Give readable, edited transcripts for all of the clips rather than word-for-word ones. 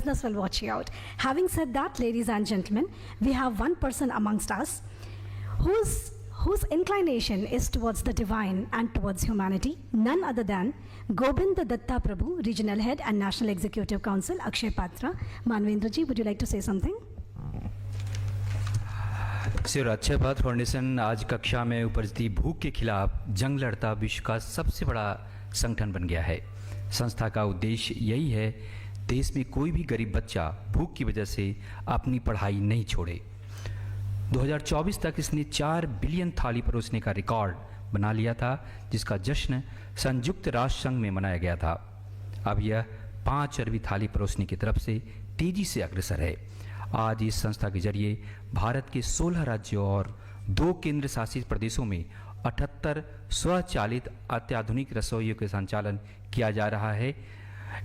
business will watch you out. Having said that, ladies and gentlemen, we have one person amongst us whose inclination is towards the divine and towards humanity, none other than Govinda Datta Prabhu, Regional Head and National Executive Council, Akshaya Patra. Manvendra ji, would you like to say something? Shri Akshay पात्र foundation आज कक्षा में उपजती भूख के खिलाफ जंग लड़ता विश्व का सबसे बड़ा संगठन बन गया है। संस्था का उद्देश्य यही है, देश में कोई भी गरीब बच्चा भूख की वजह से अपनी पढ़ाई नहीं छोड़े। 2024 तक इसने 4 बिलियन थाली परोसने का रिकॉर्ड बना लिया था, जिसका जश्न संयुक्त राष्ट्र संघ में मनाया गया था। अब यह 5 अरबी थाली परोसने की तरफ से तेजी से अग्रसर है। आज इस संस्था के जरिए भारत के 16 राज्यों और 2 केंद्र शासित प्रदेशों में 78 स्वचालित अत्याधुनिक रसोइयों के संचालन किया जा रहा है।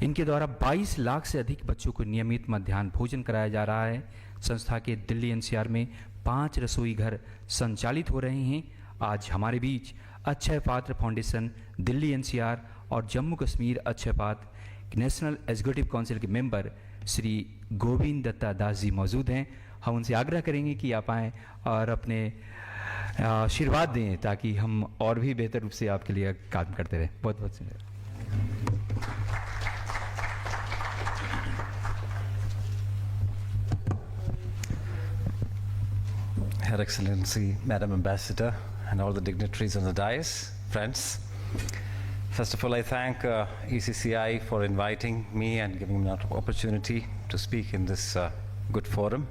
इनके द्वारा 22 लाख से अधिक बच्चों को नियमित मध्याह्न भोजन कराया जा रहा है। संस्था के दिल्ली एनसीआर में 5 रसोई घर संचालित हो रहे हैं। आज हमारे बीच अक्षय पात्र फाउंडेशन दिल्ली एनसीआर और जम्मू कश्मीर अक्षय पात्र नेशनल एग्जीक्यूटिव काउंसिल के मेंबर श्री गोविंद दत्ता दास जी मौजूद हैं। हम उनसे आग्रह करेंगे कि आप आएँ और अपने आशीर्वाद दें ताकि हम और भी बेहतर रूप से आपके लिए काम करते रहें। बहुत बहुत शुक्रिया। Her Excellency, Madam Ambassador, and all the dignitaries on the dais, friends. First of all, I thank ECCI for inviting me and giving me an opportunity to speak in this good forum.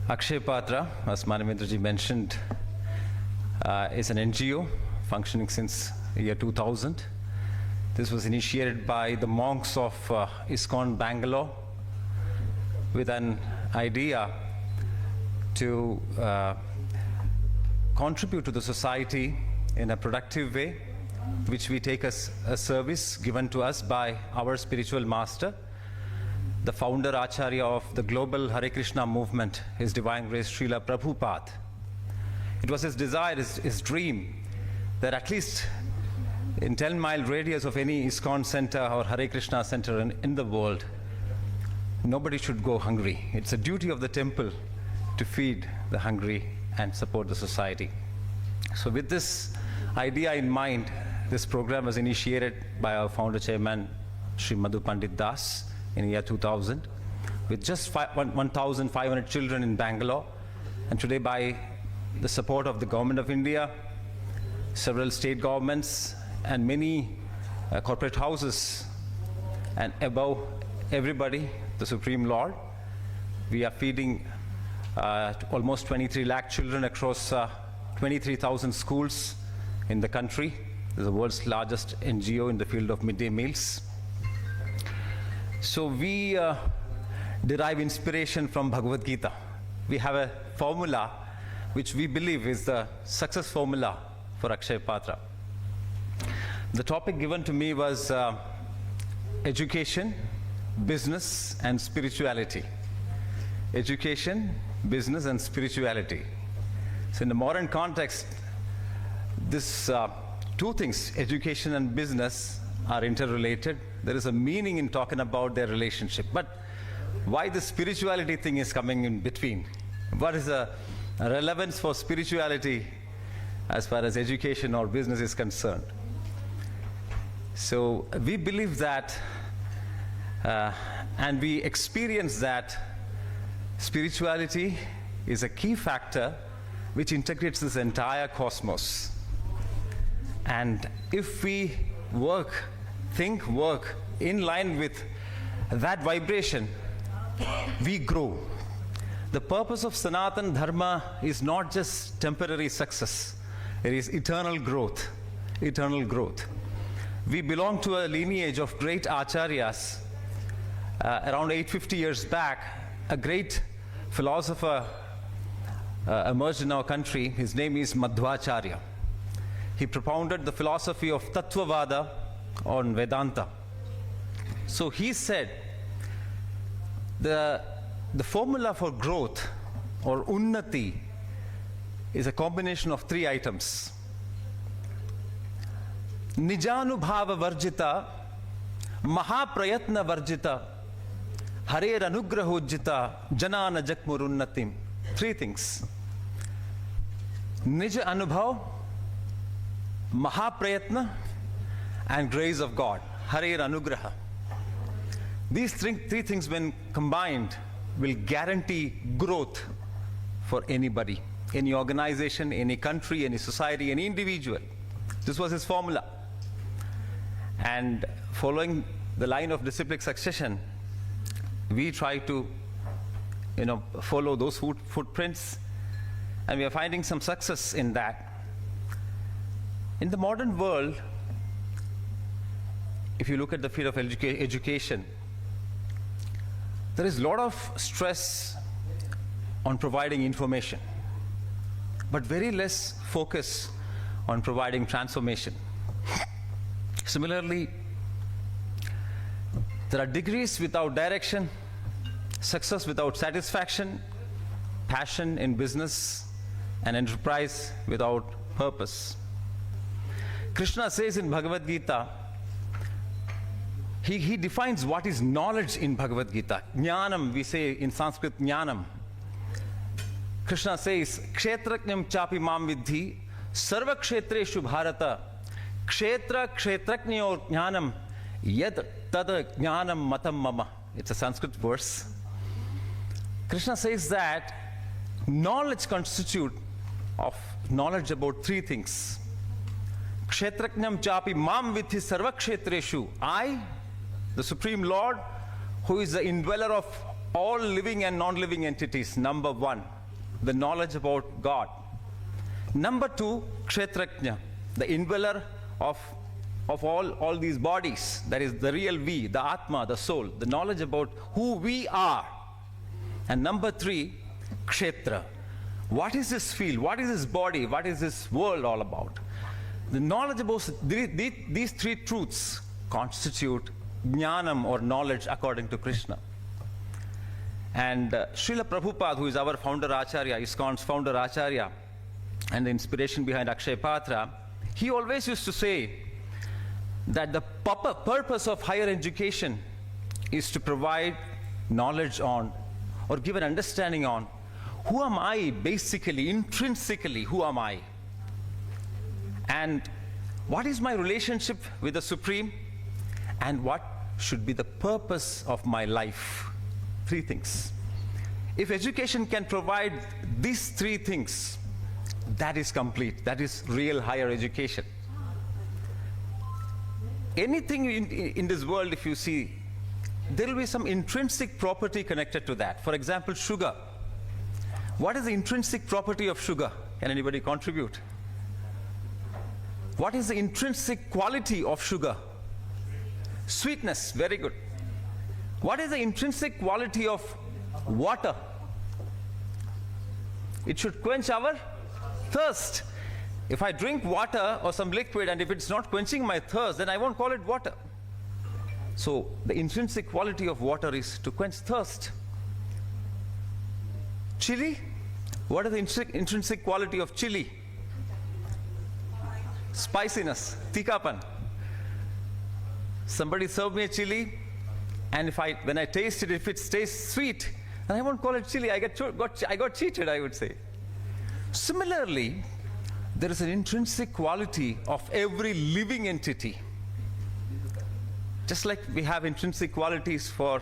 Akshaya Patra, as Manavendra mentioned, is an NGO functioning since the year 2000. This was initiated by the monks of ISKCON Bangalore with an idea to contribute to the society in a productive way, which we take as a service given to us by our spiritual master, the founder Acharya of the global Hare Krishna movement, His Divine Grace Srila Prabhupada. It was his desire, his dream, that at least in 10-mile radius of any ISKCON center or Hare Krishna center in the world, nobody should go hungry. It's a duty of the temple to feed the hungry and support the society. So with this idea in mind, this program was initiated by our founder chairman, Sri Madhu Pandit Das, in the year 2000, with just 1,500 children in Bangalore. And today, by the support of the Government of India, several state governments, and many corporate houses, and above everybody, the Supreme Lord, we are feeding almost 23 lakh children across 23,000 schools in the country. This is the world's largest NGO in the field of midday meals. So we derive inspiration from Bhagavad Gita. We have a formula which we believe is the success formula for Akshaya Patra. The topic given to me was education, business, and spirituality. Education, business, and spirituality. So in the modern context, this two things, education and business, are interrelated. There is a meaning in talking about their relationship. But why the spirituality thing is coming in between? What is the relevance for spirituality as far as education or business is concerned? So we believe that and we experience that spirituality is a key factor which integrates this entire cosmos. And if we work in line with that vibration, we grow. The purpose of Sanatan Dharma is not just temporary success, it is eternal growth, eternal growth. We belong to a lineage of great acharyas. Around 850 years back, a great philosopher emerged in our country. His name is Madhvacharya. He propounded the philosophy of Tattvavada on Vedanta. So he said the formula for growth or unnati is a combination of 3 items. Nijanubhava varjita Mahaprayatna Varjita, Harer Anugrahojjita, Janana Jakmurunnatim. Three things. Nij Anubhav, Mahaprayatna, and grace of God. Harer Anugraha. These three things, when combined, will guarantee growth for anybody, any organization, any country, any society, any individual. This was his formula. And following the line of disciplic succession, we try to follow those footprints, and we are finding some success in that. In the modern world, if you look at the field of education, there is a lot of stress on providing information, but very less focus on providing transformation. Similarly, there are degrees without direction, success without satisfaction, passion in business, and enterprise without purpose. Krishna says in Bhagavad Gita, he defines what is knowledge in Bhagavad Gita. Jnanam, we say in Sanskrit, jnanam. Krishna says, kshetrajnam chapi mam vidhi, sarva kshetreshu bharata, kshetra kshetrajnyo jnanam, yad tad jnanam matam mama. It's a Sanskrit verse. Krishna says that knowledge constitutes of knowledge about three things. Kshetrajnam chapi mam vidhi sarva kshetreshu. I, the Supreme Lord, who is the indweller of all living and non-living entities. Number one, the knowledge about God. Number two, kshetrajna, the indweller of all these bodies. That is the real we, the Atma, the soul, the knowledge about who we are. And number three, kshetra. What is this field? What is this body? What is this world all about? The knowledge about these three truths constitute jnanam, or knowledge, according to Krishna. And Srila Prabhupada, who is our founder Acharya, ISKCON's founder Acharya, and the inspiration behind Akshaya Patra, he always used to say that the purpose of higher education is to provide knowledge on, or give an understanding on, who am I basically, intrinsically, who am I? And what is my relationship with the Supreme? And what should be the purpose of my life? Three things. If education can provide these three things, that is complete. That is real higher education. Anything in this world, if you see, there will be some intrinsic property connected to that. For example, sugar. What is the intrinsic property of sugar? Can anybody contribute? What is the intrinsic quality of sugar? Sweetness, very good. What is the intrinsic quality of water? It should quench our thirst. If I drink water or some liquid and if it's not quenching my thirst, then I won't call it water. So the intrinsic quality of water is to quench thirst. Chili, what is the intrinsic quality of chili? Spiciness, tikapan. Somebody served me a chili, and when I taste it, if it tastes sweet, then I won't call it chili. I got cheated, I would say. Similarly, there is an intrinsic quality of every living entity. Just like we have intrinsic qualities for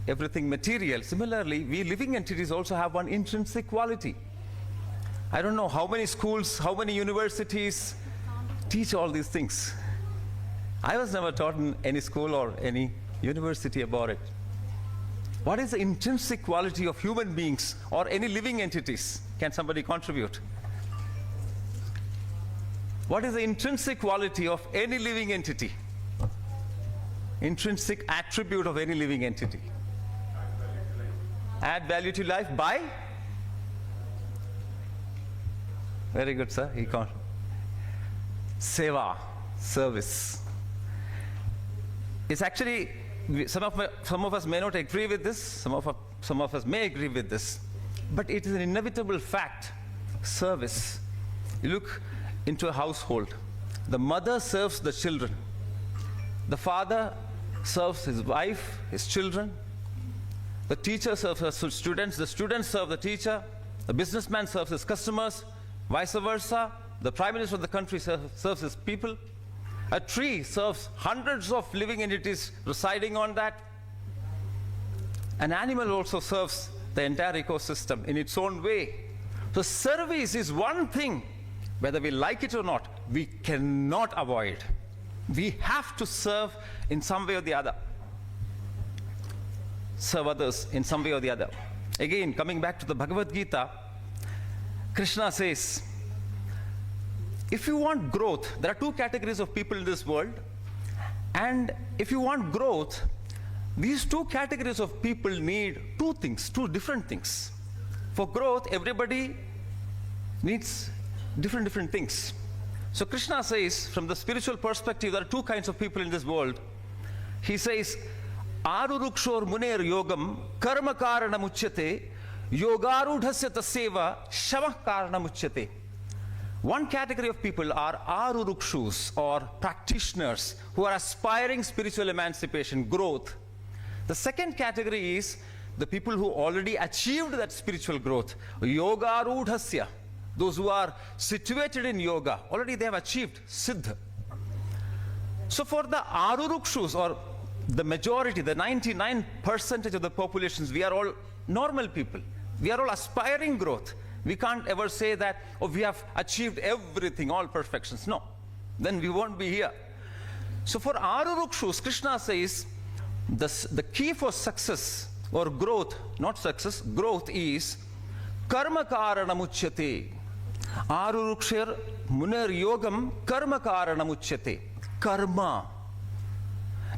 everything material, similarly, we living entities also have one intrinsic quality. I don't know how many schools, how many universities teach all these things. I was never taught in any school or any university about it. What is the intrinsic quality of human beings or any living entities? Can somebody contribute? What is the intrinsic quality of any living entity? Intrinsic attribute of any living entity? Add value to life by? Very good, sir. Seva, service. It's actually, some of us may not agree with this, some of us may agree with this, but it is an inevitable fact. Service. You look into a household. The mother serves the children. The father serves his wife, his children. The teacher serves his students. The students serve the teacher. The businessman serves his customers. Vice versa. The prime minister of the country serves his people. A tree serves hundreds of living entities residing on that. An animal also serves the entire ecosystem in its own way. So service is one thing, whether we like it or not, we cannot avoid. We have to serve in some way or the other. Serve others in some way or the other. Again, coming back to the Bhagavad Gita, Krishna says, if you want growth, there are two categories of people in this world, and if you want growth, these two categories of people need two things, two different things. For growth, everybody needs different things. So Krishna says, from the spiritual perspective, there are two kinds of people in this world. He says, Arurukshor muner yogam karma karana muchyate yogarudhasya taseva shamah karana muchyate. One category of people are arurukshus, or practitioners who are aspiring spiritual emancipation, growth. The second category is the people who already achieved that spiritual growth, yogarudhasya. Those who are situated in yoga, already they have achieved siddha. So for the arurukshus, or the majority, the 99% of the populations, we are all normal people. We are all aspiring growth. We can't ever say that, oh, we have achieved everything, all perfections. No, then we won't be here. So for arurukshus, Krishna says, the key for success or growth, not success, growth is karma karana muchyate. Arurukshir muner yogam karma karana muchyate. Karma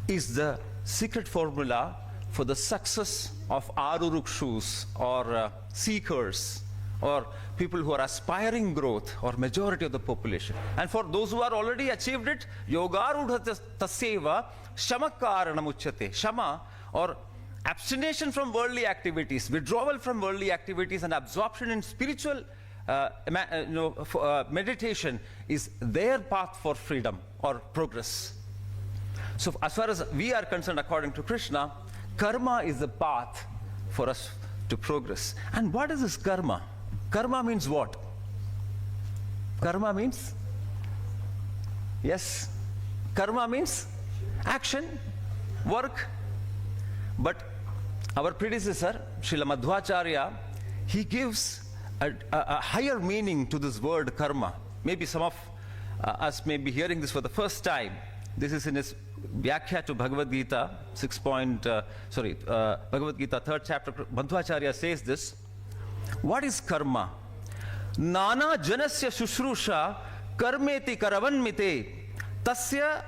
is the secret formula for the success of arurukshus, or seekers, or people who are aspiring growth, or majority of the population. And for those who are already achieved it, yogarudha taseva shamakarana muchyate. Shama, or abstination from worldly activities, withdrawal from worldly activities, and absorption in spiritual meditation is their path for freedom or progress. So as far as we are concerned, according to Krishna, karma is the path for us to progress. And what is this karma? Karma means what? Karma means? Yes. Karma means action, work. But our predecessor, Srila Madhvacharya, he gives a higher meaning to this word karma. Maybe some of us may be hearing this for the first time. This is in his Vyakhya to Bhagavad Gita, Bhagavad Gita, 3rd chapter. Madhvacharya says this. What is karma? Nana janasya shushrusha karmeti karavanmite tasya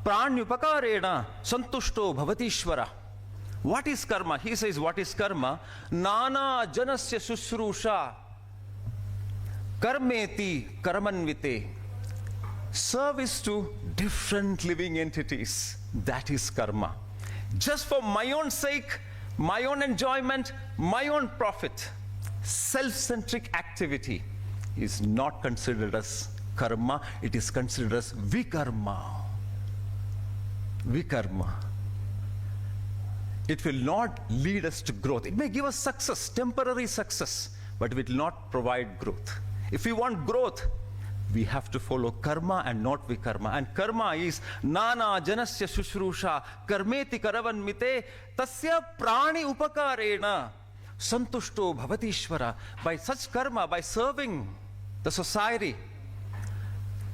pranyupakarena santushto bhavatishvara. What is karma? He says, what is karma? Nana janasya shushrusha karmeti karamanvite. Service to different living entities. That is karma. Just for my own sake, my own enjoyment, my own profit. Self-centric activity is not considered as karma. It is considered as vikarma. Vikarma. It will not lead us to growth. It may give us success, temporary success, but it will not provide growth. If we want growth, we have to follow karma and not vikarma. And karma is nana janasya shushrusha karmeti karavanmite tasya prani upakarena santushto bhavatishvara. By such karma, by serving the society,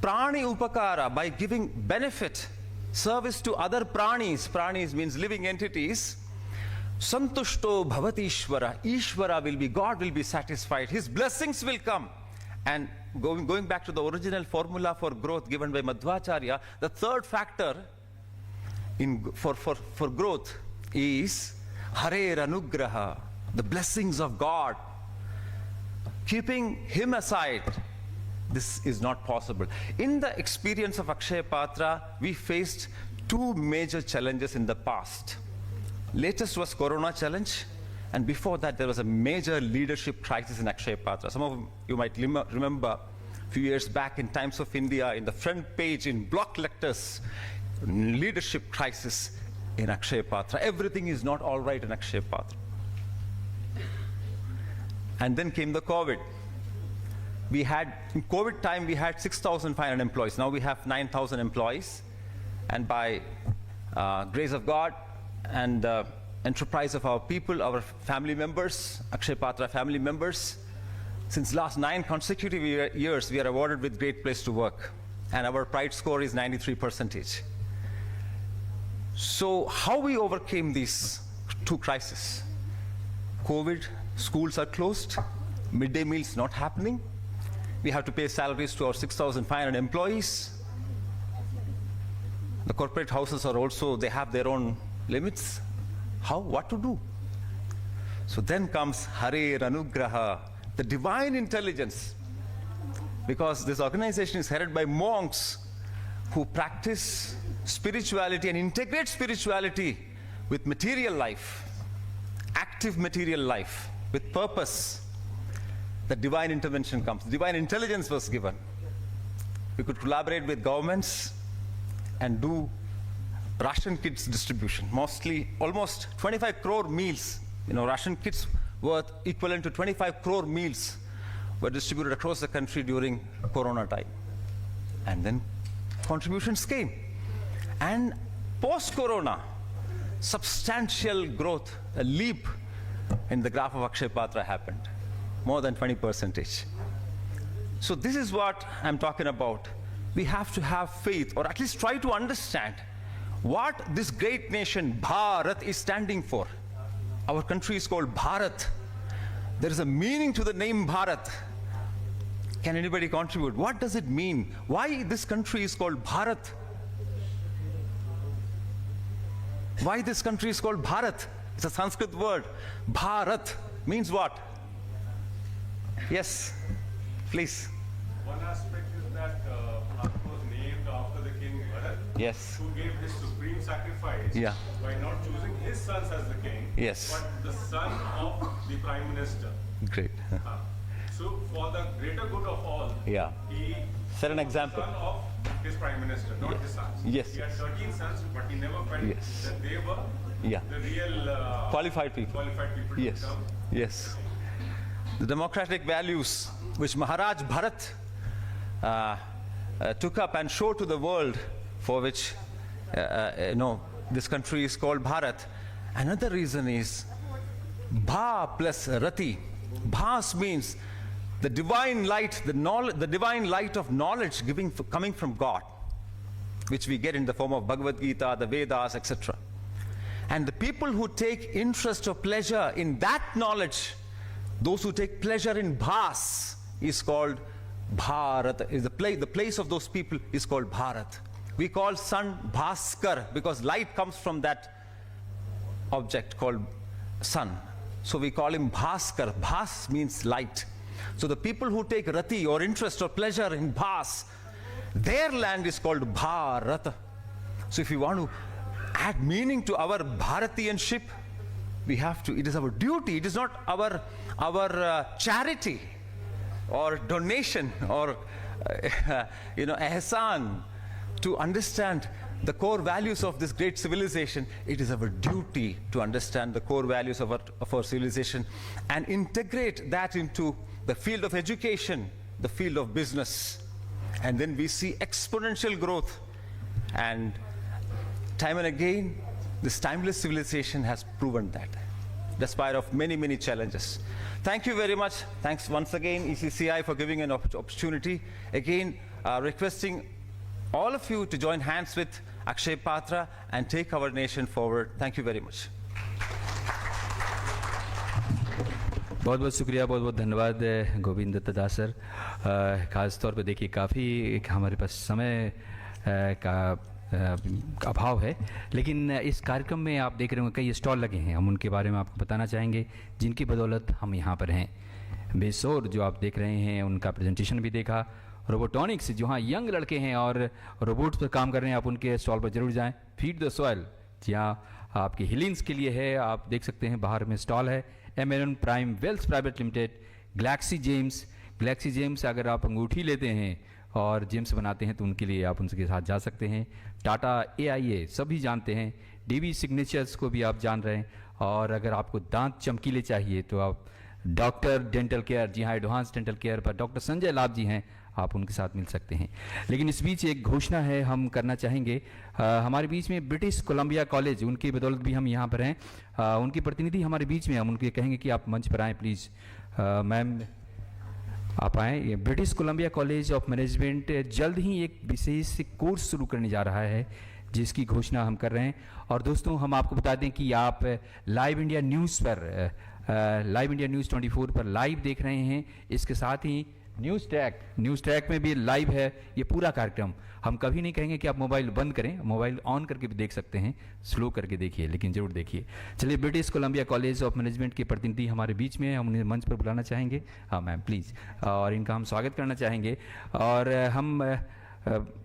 prani upakara, by giving benefit, service to other pranis, pranis means living entities, santushto bhavatishvara, Ishvara will be, God will be satisfied, His blessings will come. And going back to the original formula for growth given by Madhvacharya, the third factor for growth is Harer Anugraha, the blessings of God. Keeping Him aside, this is not possible. In the experience of Akshaya Patra, we faced two major challenges in the past. Latest was Corona challenge, and before that there was a major leadership crisis in Akshaya Patra. Some of you might remember a few years back in Times of India, in the front page in block letters, leadership crisis in Akshaya Patra. Everything is not all right in Akshaya Patra. And then came the COVID. In COVID time, we had 6,500 employees. Now we have 9,000 employees. And by grace of God and enterprise of our people, our family members, Akshaya Patra family members, since last 9 consecutive years, we are awarded with Great Place to Work. And our pride score is 93%. So how we overcame these 2 crises? COVID, schools are closed, midday meals not happening. We have to pay salaries to our 6,500 employees. The corporate houses are also, they have their own limits. How? What to do? So then comes Harer Anugraha, the divine intelligence. Because this organization is headed by monks who practice spirituality and integrate spirituality with material life, active material life, with purpose. The divine intervention comes. Divine intelligence was given. We could collaborate with governments and do ration kits distribution. Almost 25 crore meals, ration kits worth equivalent to 25 crore meals were distributed across the country during Corona time. And then contributions came. And post-Corona, substantial growth, a leap in the graph of Akshaya Patra happened. More than 20%. So this is what I'm talking about. We have to have faith, or at least try to understand what this great nation, Bharat, is standing for. Our country is called Bharat. There is a meaning to the name Bharat. Can anybody contribute? What does it mean? Why this country is called Bharat? Why this country is called Bharat? It's a Sanskrit word. Bharat means what? Yes, please. One aspect is that Bharat was named after the king Bharat, Yes. who gave his supreme sacrifice by not choosing his sons as the king, Yes. but the son of the prime minister. Great. So for the greater good of all, Yeah. he Set an was example. the son of his prime minister, not his sons. Yes, He had yes. 13 sons, but he never felt Yes. that they were Yeah. the real Qualified people. to Yes. become. Yes. The democratic values which Maharaj Bharat took up and showed to the world, for which this country is called Bharat. Another reason is Bha plus Rati. Bhas means the divine light, the divine light of knowledge coming from God, which we get in the form of Bhagavad Gita, the Vedas, etc. And the people who take interest or pleasure in that knowledge, those who take pleasure in Bhas, is called Bharat. Is the place of those people is called Bharat. We call sun Bhaskar because light comes from that object called sun. So we call him Bhaskar. Bhas means light. So the people who take rati or interest or pleasure in Bhas, their land is called Bharat. So if we want to add meaning to our Bharatianship, we have to, it is our duty, it is not our charity or donation or ihsan to understand the core values of this great civilization. It is our duty to understand the core values of our civilization and integrate that into the field of education, the field of business. And then we see exponential growth. And time and again, this timeless civilization has proven that, despite of many, many challenges. Thank you very much. Thanks once again, ECCI, for giving an opportunity. Again, requesting all of you to join hands with Akshaya Patra and take our nation forward. Thank you very much. बहुत बहुत शुक्रिया, बहुत बहुत धन्यवाद Govind Dutta sir. ख़ास तौर पे देखिए काफ़ी हमारे पास समय का अभाव है, लेकिन इस कार्यक्रम में आप देख रहे होंगे कई स्टॉल लगे हैं। हम उनके बारे में आपको बताना चाहेंगे जिनकी बदौलत हम यहाँ पर हैं। बेसोर जो आप देख रहे हैं उनका प्रेजेंटेशन भी देखा। रोबोटॉनिक्स जहाँ यंग लड़के हैं और रोबोट्स पर काम कर रहे हैं, आप उनके स्टॉल पर जरूर जाएं। फीड द सॉइल जहाँ आपकी हीलिंग्स के लिए है, आप देख सकते हैं बाहर में स्टॉल है। एमेरन prime wealth private limited, galaxy gems अगर आप अंगूठी लेते हैं और जेम्स बनाते हैं तो उनके लिए आप उनके साथ जा सकते हैं। टाटा AIA सभी जानते हैं, DB सिग्नेचर्स को भी आप जान रहे हैं। और अगर आपको दांत चमकीले चाहिए तो आप डॉक्टर डेंटल केयर, जी हाँ एडवांस डेंटल केयर पर डॉक्टर संजय लाभ जी हैं, आप उनके साथ मिल सकते हैं। लेकिन इस बीच एक घोषणा है हम करना चाहेंगे। हमारे बीच में ब्रिटिश कोलंबिया कॉलेज, उनकी बदौलत भी हम यहाँ पर हैं। उनकी प्रतिनिधि हमारे बीच में, हम उनके कहेंगे कि आप मंच पर आएँ प्लीज़। मैम आप आएँ। British Columbia college of management जल्द ही एक विशेष कोर्स शुरू करने जा रहा है जिसकी घोषणा हम कर रहे हैं। और दोस्तों हम आपको बता दें कि आप लाइव इंडिया न्यूज़ पर, लाइव इंडिया न्यूज़ 24 पर लाइव देख रहे हैं। इसके साथ ही न्यूज़ ट्रैक में भी लाइव है ये पूरा कार्यक्रम। हम कभी नहीं कहेंगे कि आप मोबाइल बंद करें, मोबाइल ऑन करके भी देख सकते हैं, स्लो करके देखिए लेकिन ज़रूर देखिए। चलिए, British Columbia college of management के प्रतिनिधि हमारे बीच में हैं, हम उन्हें मंच पर बुलाना चाहेंगे। हाँ मैम प्लीज़, और इनका हम स्वागत करना चाहेंगे। और हम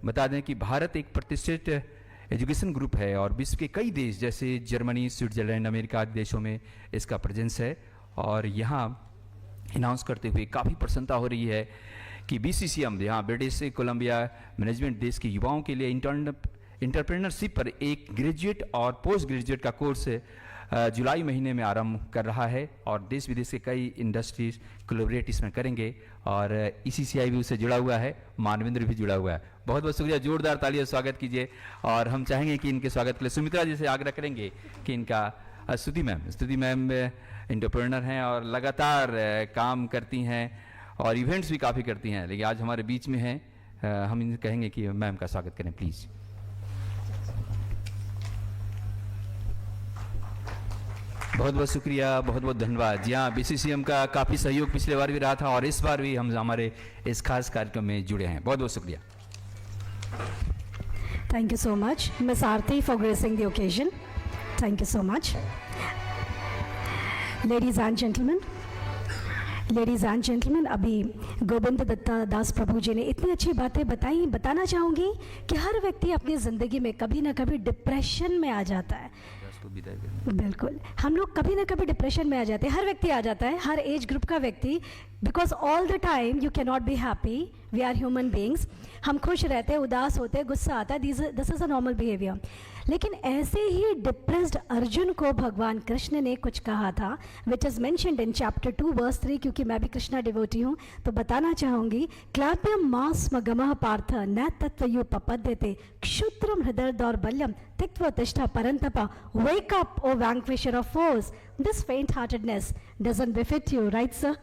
बता दें कि भारत एक प्रतिष्ठित एजुकेशन ग्रुप है और विश्व के कई देश जैसे जर्मनी, स्विट्जरलैंड, अमेरिका आदि देशों में इसका प्रेजेंस है। और यहाँ अनाउंस करते हुए काफ़ी प्रसन्नता हो रही है कि BCCM, यहाँ ब्रिटिश कोलंबिया मैनेजमेंट देश के युवाओं के लिए इंटरप्रेन्योरशिप पर एक ग्रेजुएट और पोस्ट ग्रेजुएट का कोर्स जुलाई महीने में आरंभ कर रहा है। और देश विदेश के कई इंडस्ट्रीज कोलैबोरेट इसमें करेंगे और ECCI भी उससे जुड़ा हुआ है, मानवेंद्र भी जुड़ा हुआ है। बहुत बहुत शुक्रिया, जोरदार तालियों से स्वागत कीजिए। और हम चाहेंगे कि इनके स्वागत के लिए सुमित्रा जी से आग्रह करेंगे कि इनका स्तुति मैम एंटरप्रेन्योर हैं और लगातार काम करती हैं और इवेंट्स भी काफ़ी करती हैं, लेकिन आज हमारे बीच में हैं। हम इनसे कहेंगे कि मैम का स्वागत करें प्लीज़। बहुत बहुत शुक्रिया, बहुत बहुत धन्यवाद। जी हाँ, BCCM का काफ़ी सहयोग पिछले बार भी रहा था और इस बार भी हम हमारे इस खास कार्यक्रम में जुड़े हैं। बहुत बहुत शुक्रिया। Thank you so much, Ms. Aarti, for gracing the occasion. Thank you so much. Ladies and gentlemen, अभी गोविंद दत्ता दास प्रभु जी ने इतनी अच्छी बातें बताई। बताना चाहूँगी कि हर व्यक्ति अपनी ज़िंदगी में कभी ना कभी डिप्रेशन में आ जाता है। बिल्कुल, हम लोग कभी ना कभी डिप्रेशन में आ जाते हैं, हर व्यक्ति आ जाता है, हर एज ग्रुप का व्यक्ति, because all the time you can not be happy, we are human beings. हम खुश रहते हैं, उदास होते हैं, गुस्सा आता है, this is a normal behaviour. लेकिन ऐसे ही डिप्रेस्ड अर्जुन को भगवान कृष्ण ने कुछ कहा था, which is mentioned in chapter 2 verse 3। क्योंकि मैं भी कृष्णा डिवोटी हूँ तो बताना चाहूँगी। क्लाप्यम मास मगमः पार्थ न तत्त्वयुपपद्यते क्षुद्रम हृदय दौर्बल्यम तिक्त्वतिष्ठा परंतपा, wake up, O vanquisher of foes. This faint-heartedness doesn't befit you, right, sir?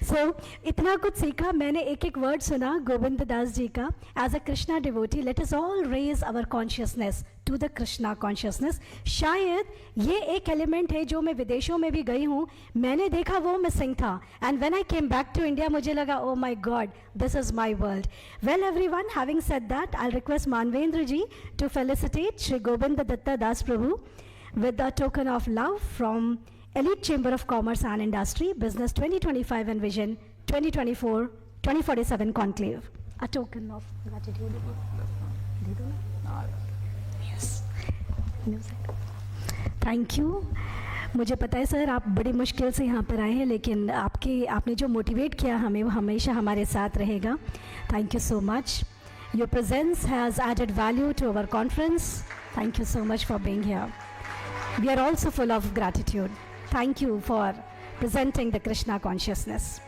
So, इतना कुछ सीखा मैंने, एक वर्ड सुना गोविंद दास जी का। As a Krishna devotee, let us all raise our consciousness to the Krishna consciousness. शायद ये एक एलिमेंट है जो मैं विदेशों में भी गई हूँ, मैंने देखा वो मिसिंग था। And when I came back to India, मुझे लगा oh my God, this is my world. Well everyone, having said that, I'll request Manvendra ji to felicitate Shri Govind Datta Das Prabhu with a token of love from Elite Chamber of Commerce and Industry, Business 2025 and Vision 2024-2047 Conclave. A token of gratitude. Yes. Thank you. मुझे पता है sir आप बड़ी मुश्किल से यहाँ पर आए हैं, लेकिन आपने जो मोटिवेट किया हमें वो हमेशा हमारे साथ रहेगा। Thank you so much. Your presence has added value to our conference. Thank you so much for being here. We are also full of gratitude. Thank you for presenting the Krishna consciousness.